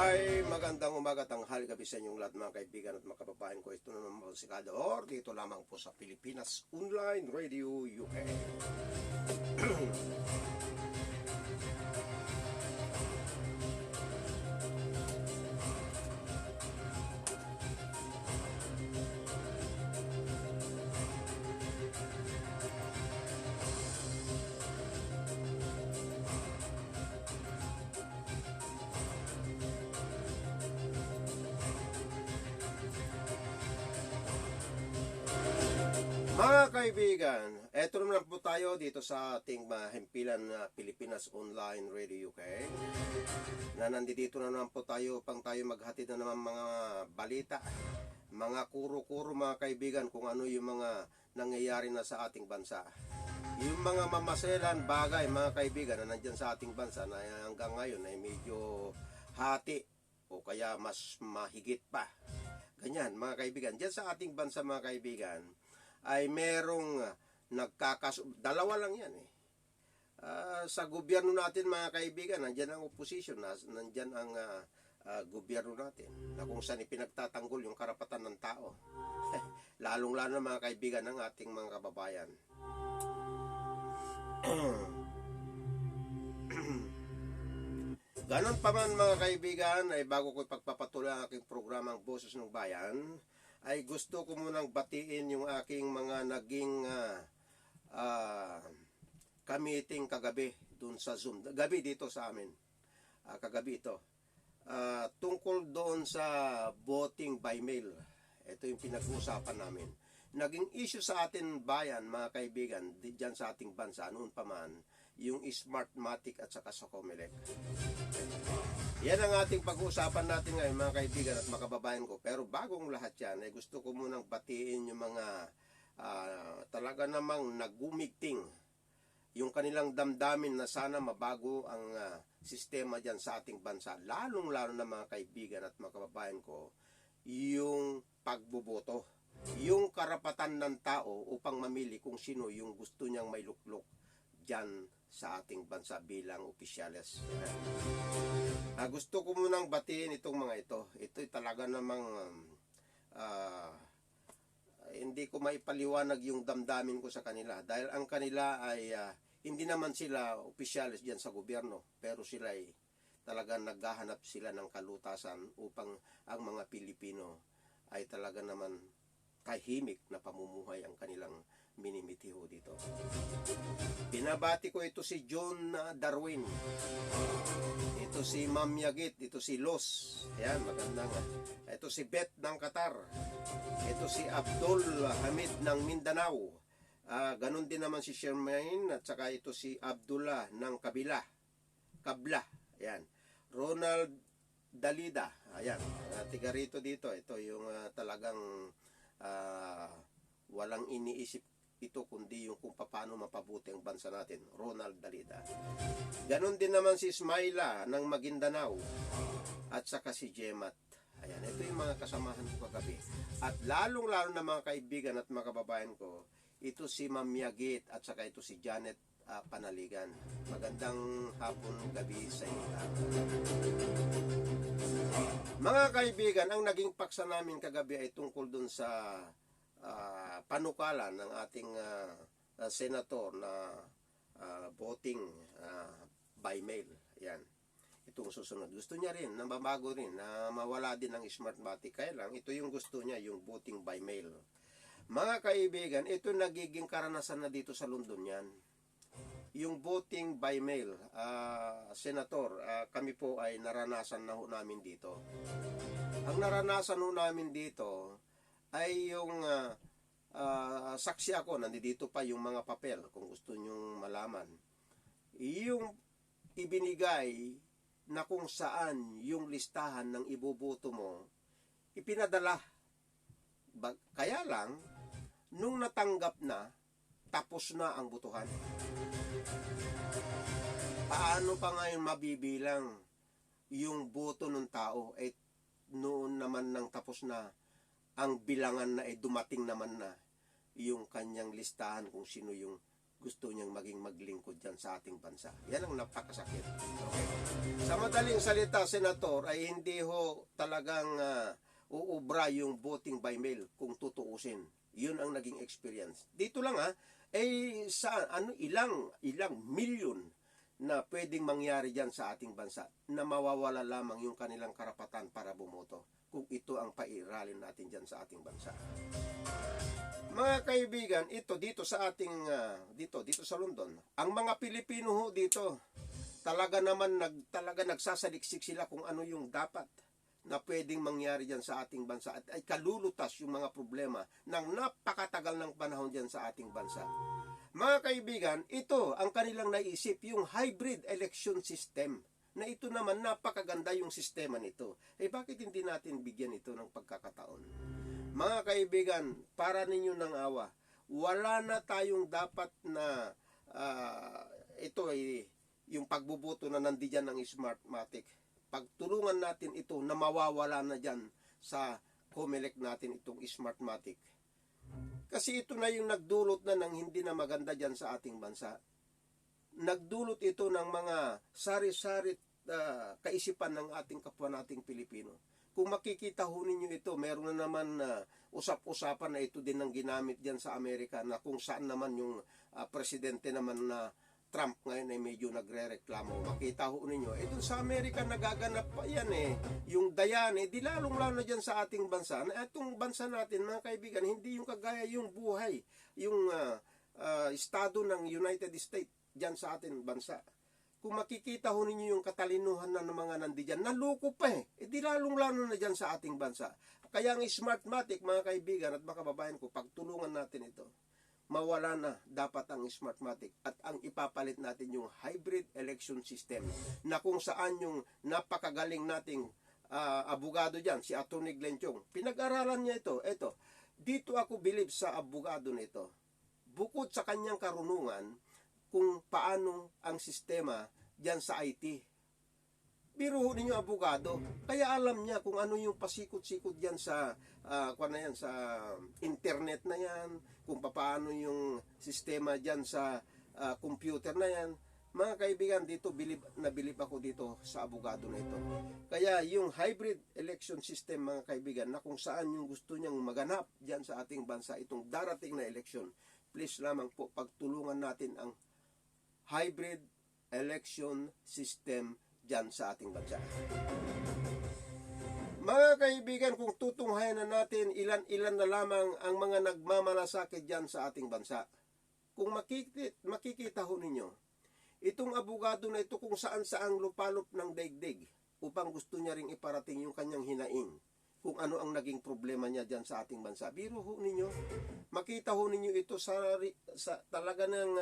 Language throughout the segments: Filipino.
Ay magandang umaga, tanghali, gabi sa inyong lahat mga kaibigan at mga kababayan ko. Ito naman po si Kador, dito lamang po sa Pilipinas Online Radio UK. Mga kaibigan, eto naman po tayo dito sa ating mahimpilan na Pilipinas Online Radio UK. Na nandito na naman po tayo upang tayo maghatid na naman mga balita, mga kuro-kuro mga kaibigan kung ano yung mga nangyayari na sa ating bansa. Yung mga mamaselan bagay mga kaibigan na nandyan sa ating bansa na hanggang ngayon ay medyo hati o kaya mas mahigit pa. Ganyan mga kaibigan, dyan sa ating bansa mga kaibigan ay merong dalawa lang yan eh. Sa gobyerno natin mga kaibigan, nandyan ang opposition, nandyan ang gobyerno natin na kung saan ipinagtatanggol yung karapatan ng tao. Lalong-lalo na mga kaibigan ng ating mga kababayan. Ganon pa man mga kaibigan, ay bago ko ipagpapatuloy ang aking programang Boses ng Bayan, ay gusto ko munang batiin yung aking mga naging ka-meeting kagabi dun sa Zoom. Gabi dito sa amin. Kagabi ito. Tungkol doon sa voting by mail. Ito yung pinag-uusapan namin. Naging issue sa atin bayan, mga kaibigan, dyan sa ating bansa, noon pa man, yung Smartmatic at saka sa Comelec. Yan ang ating pag-uusapan natin ngayon mga kaibigan at mga kababayan ko. Pero bagong lahat yan, ay gusto ko munang batiin yung mga talaga namang nagumigting yung kanilang damdamin na sana mabago ang sistema dyan sa ating bansa. Lalong-lalo na mga kaibigan at mga kababayan ko, yung pagboboto. Yung karapatan ng tao upang mamili kung sino yung gusto niyang may luklok dyan sa ating bansa bilang opisyales. Gusto ko munang batiin itong mga ito. Ito'y talaga namang hindi ko maipaliwanag yung damdamin ko sa kanila. Dahil ang kanila ay hindi naman sila opisyales dyan sa gobyerno. Pero sila ay talaga naghahanap sila ng kalutasan upang ang mga Pilipino ay talaga naman tahimik na pamumuhay ang kanilang minimitiho dito. Binabati ko ito si John Darwin. Ito si Ma'am Yagit. Ito si Los. Ayan, maganda nga. Ito si Beth ng Qatar. Ito si Abdul Hamid ng Mindanao. Ganon din naman si Shermaine. At saka ito si Abdullah ng Kabla. Ayan. Ronald Dalida. Ayan. Tiga rito dito. Ito yung talagang walang iniisip ito kundi yung kung paano mapabuti ang bansa natin. Ronald Dalida. Ganon din naman si Ismaila ng Maguindanao at saka si Jemat. Ayan, ito yung mga kasamahan ko kagabi. At lalong-lalo na mga kaibigan at mga kababayan ko, ito si Ma'am Yagit at saka ito si Janet Panaligan. Magandang hapon, gabi sa inyo lahat. Mga kaibigan, ang naging paksa namin kagabi ay tungkol dun sa panukalan ng ating senator na voting by mail. Yan. Itong susunod. Gusto niya rin, na mabago rin, na mawala din ang Smartmatic. Kaya lang, ito yung gusto niya, yung voting by mail. Mga kaibigan, ito nagiging karanasan na dito sa London yan. Yung voting by mail, Senator, kami po ay naranasan na ho namin dito. Ang naranasan ho namin dito ay yung saksi ako, nandito pa yung mga papel kung gusto nyong malaman. Yung ibinigay na kung saan yung listahan ng iboboto mo, ipinadala. Kaya lang, nung natanggap na, tapos na ang botohan. Paano pa ngayon mabibilang yung boto ng tao? Noon naman nang tapos na ang bilangan na dumating naman na yung kanyang listahan kung sino yung gusto niyang maging maglingkod dyan sa ating bansa. Yan ang napakasakit. Okay. Sa madaling salita, Senator, ay hindi ho talagang uubra yung voting by mail kung tutuusin. Yun ang naging experience. Dito lang sa ilang milyon na pwedeng mangyari diyan sa ating bansa na mawawala lamang yung kanilang karapatan para bumoto kung ito ang pairalin natin diyan sa ating bansa. Mga kaibigan, ito dito sa ating dito sa London, ang mga Pilipino ho dito talaga nagsasaliksik sila kung ano yung dapat na pwedeng mangyari diyan sa ating bansa at ay kalulutas yung mga problema ng napakatagal ng panahon diyan sa ating bansa. Mga kaibigan, ito ang kanilang naisip, yung hybrid election system, na ito naman napakaganda yung sistema nito. Bakit hindi natin bigyan ito ng pagkakataon? Mga kaibigan, para ninyo ng awa, wala na tayong dapat na ito ay yung pagbubuto na nandiyan ng Smartmatic. Pagtulungan natin ito na mawawala na dyan sa COMELEC natin itong Smartmatic. Kasi ito na yung nagdulot na ng hindi na maganda dyan sa ating bansa. Nagdulot ito ng mga sari-sari kaisipan ng ating kapwa nating Pilipino. Kung makikita ho ninyo ito, meron na naman usap-usapan na ito din ang ginamit dyan sa Amerika na kung saan naman yung presidente naman na Trump ngayon ay medyo nagre-reklamo. Makita ho ninyo, dun sa Amerika nagaganap pa yan yung dayan, di lalong-lalo na dyan sa ating bansa. Itong bansa natin, mga kaibigan, hindi yung kagaya yung buhay, yung estado ng United States dyan sa ating bansa. Kung makikita ho ninyo yung katalinuhan ng mga nandiyan, naluko pa di lalong-lalo na dyan sa ating bansa. Kaya ang Smartmatic, mga kaibigan at mga kababayan ko, pagtulungan natin ito, mawala na dapat ang Smartmatic at ang ipapalit natin yung hybrid election system na kung saan yung napakagaling nating abogado dyan, si Atty. Glenn Chong, pinag-aralan niya ito. Dito ako believe sa abogado nito. Bukod sa kanyang karunungan kung paano ang sistema dyan sa IT. Biro ninyo abogado, kaya alam niya kung ano yung pasikot-sikot diyan sa sa internet na yan, kung paano yung sistema diyan sa computer na yan. Mga kaibigan, dito bilib ako dito sa abogado na ito. Kaya yung hybrid election system, mga kaibigan, na kung saan yung gusto niyang maganap diyan sa ating bansa itong darating na election, please lamang po pagtulungan natin ang hybrid election system dyan sa ating bansa. Mga kaibigan, kung tutunghayan na natin, ilan na lamang ang mga nagmamalasakit dyan sa ating bansa. Kung makikita ho ninyo, itong abogado na ito kung saan-saang lupalop ng daigdig upang gusto niya ring iparating yung kanyang hinaing kung ano ang naging problema niya dyan sa ating bansa. Biro ho ninyo, makita ho ninyo ito sa talaga ng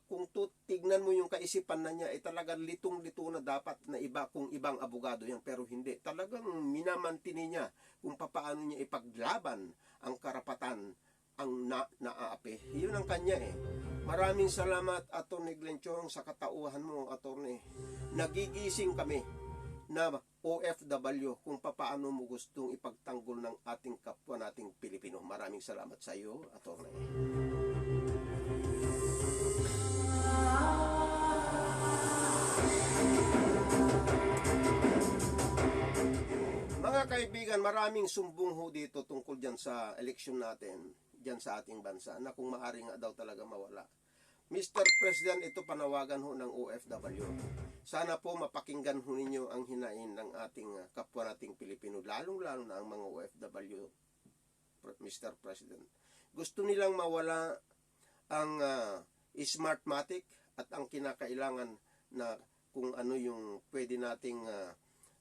kung tignan mo yung kaisipan na niya, talagang litong-lito na dapat na iba kung ibang abogado yan, pero hindi. Talagang minamantini niya kung paano niya ipaglaban ang karapatan ang naaapi. Yun ang kanya Maraming salamat, Atty. Glenn Chong, sa katauhan mo, Atty. Nagigising kami na OFW kung paano mo gustong ipagtanggol ng ating kapwa nating Pilipino. Maraming salamat sa iyo, Atty. Mga kaibigan, maraming sumbong ho dito tungkol dyan sa eleksyon natin, dyan sa ating bansa, na kung maaari nga daw talaga mawala. Mr. President, ito panawagan ho ng OFW. Sana po mapakinggan ho ninyo ang hinain ng ating kapwa nating Pilipino, lalong-lalo na ang mga OFW, Mr. President. Gusto nilang mawala ang Smartmatic at ang kinakailangan na kung ano yung pwede nating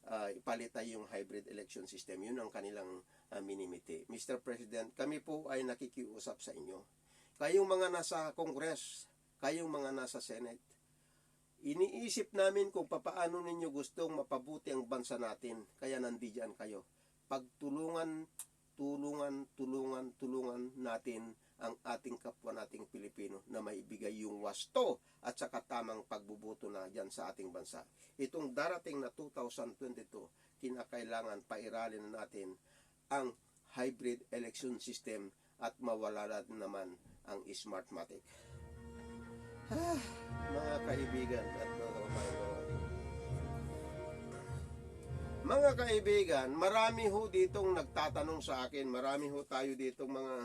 ipalitan yung hybrid election system. Yun ang kanilang minimiti. Mr. President, kami po ay nakikiusap sa inyo. Kayong mga nasa Congress, kayong mga nasa Senate, iniisip namin kung paano ninyo gustong mapabuti ang bansa natin. Kaya nandiyan kayo. Pagtulungan natin ang ating kapwa nating Pilipino na maibigay yung wasto at saka tamang pagbubuto na dyan sa ating bansa. Itong darating na 2022, kinakailangan pairalin na natin ang hybrid election system at mawala naman ang Smartmatic. Mga kaibigan at mga kababayan, Mga kaibigan, marami ho ditong nagtatanong sa akin, marami ho tayo ditong mga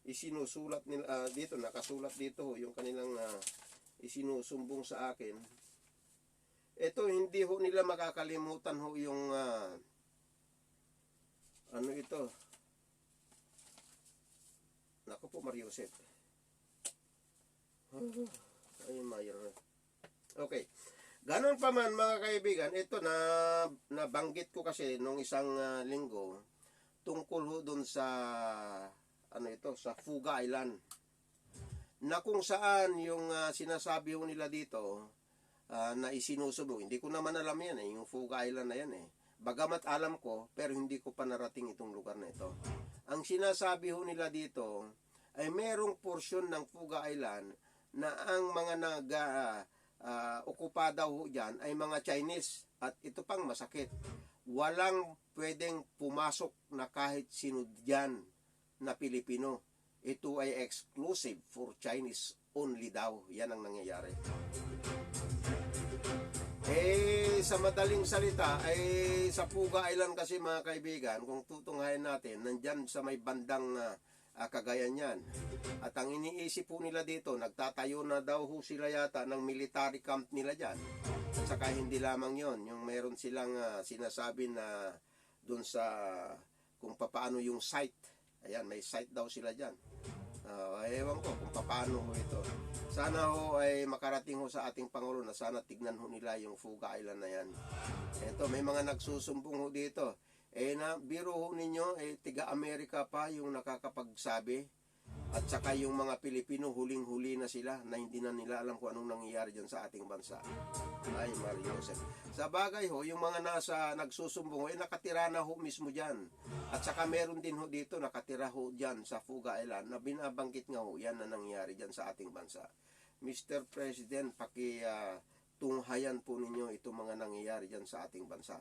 isinusulat nila, dito, nakasulat dito ho, yung kanilang isinusumbong sa akin. Ito, hindi ho nila makakalimutan ho yung, ano ito, naku po, Mariosep. Ay, mayroon. Okay. Ganon pa man mga kaibigan, ito na nabanggit ko kasi nung isang linggo tungkol ho dun sa ano ito, sa Fuga Island. Na kung saan yung sinasabi ho nila dito na isinusubong. Hindi ko naman alam yan yung Fuga Island na yan Bagamat alam ko, pero hindi ko pa narating itong lugar na ito. Ang sinasabi ho nila dito ay merong porsyon ng Fuga Island na ang mga okupada ho dyan ay mga Chinese. At ito pang masakit, walang pwedeng pumasok na kahit sino dyan na Pilipino. Ito ay exclusive for Chinese only daw. Yan ang nangyayari. Sa madaling salita, sa Fuga Island kasi mga kaibigan, kung tutunghayan natin, nandyan sa may bandang Cagayan yan. At ang iniisip po nila dito, nagtatayo na daw ho sila yata ng military camp nila dyan. At saka hindi lamang yon, yung meron silang sinasabi na dun sa kung paano yung site. Ayan, may site daw sila dyan. Ewan ko kung paano ho ito. Sana ho ay makarating ho sa ating Pangulo na sana tignan ho nila yung Fuga Island na yan. Ito, may mga nagsusumbong ho dito. Na biro ho ninyo, tiga Amerika pa yung nakakapagsabi. At saka yung mga Pilipino, huling-huli na sila na hindi na nila alam kung anong nangyayari dyan sa ating bansa. Ay, Mariosep. Sa bagay ho, yung mga nagsusumbong ho, nakatira na ho mismo dyan. At saka meron din ho dito, nakatira ho dyan sa Fuga Island, na binabanggit nga ho, yan na nangyayari dyan sa ating bansa. Mr. President, tunghayan po ninyo itong mga nangyayari dyan sa ating bansa.